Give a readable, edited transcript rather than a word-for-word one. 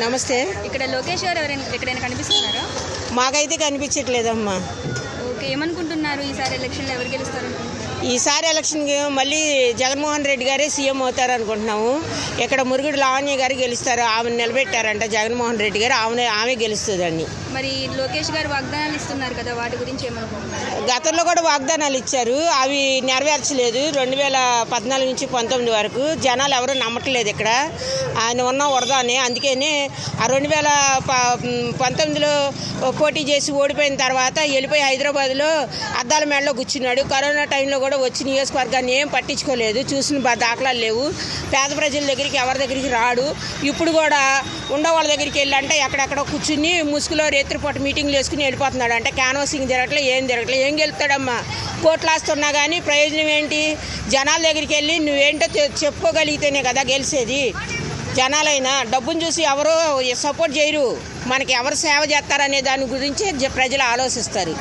నమస్తే. ఇక్కడ లోకేష్ గారు ఎక్కడైనా కనిపిస్తున్నారా? మాకైతే కనిపించట్లేదమ్మా. ఓకే, ఏమనుకుంటున్నారు ఈసారి ఎలక్షన్లో ఎవరు గెలుస్తారు? ఈసారి ఎలక్షన్కి మళ్ళీ జగన్మోహన్ రెడ్డి గారే సీఎం అవుతారు అనుకుంటున్నాము. ఇక్కడ మురుగుడు లావణ్య గారు గెలుస్తారు. ఆమెను నిలబెట్టారంట జగన్మోహన్ రెడ్డి గారు. ఆమె గెలుస్తుందండి. మరి లోకేష్ గారు వాగ్దానాలు ఇస్తున్నారు కదా, వాటి గురించి ఏమనుకుంటున్నారు? గతంలో కూడా వాగ్దానాలు ఇచ్చారు, అవి నెరవేర్చలేదు. 2014 నుంచి 19 వరకు జనాలు ఎవరు నమ్మట్లేదు ఇక్కడ ఆయన ఉన్న వరదాని. అందుకని ఆ 2019లో పోటీ చేసి ఓడిపోయిన తర్వాత వెళ్ళిపోయి హైదరాబాద్లో అద్దాల మేడలో కూర్చున్నాడు. కరోనా టైంలో కూడా వచ్చి నియోజకవర్గాన్ని ఏం పట్టించుకోలేదు, చూసిన దాఖలాలు లేవు. పేద ప్రజల దగ్గరికి ఎవరి దగ్గరికి రాడు. ఇప్పుడు కూడా ఉండవాళ్ళ దగ్గరికి వెళ్ళంటే ఎక్కడెక్కడ కూర్చుని ముసుగులో రేత్రిపూట మీటింగ్లు వేసుకుని వెళ్ళిపోతున్నాడు. అంటే క్యాన్వాసింగ్ జరగట్లేదు, ఏం గెలుస్తాడమ్మా? కోట్లాస్తున్నా కానీ ప్రయోజనం ఏంటి? జనాల దగ్గరికి వెళ్ళి నువ్వేంటో చెప్పుకోగలిగితేనే కదా గెలిచేది. జనాలైనా డబ్బును చూసి ఎవరు సపోర్ట్ చేయరు. మనకి ఎవరు సేవ చేస్తారనే దాని గురించి ప్రజలు ఆలోచిస్తారు.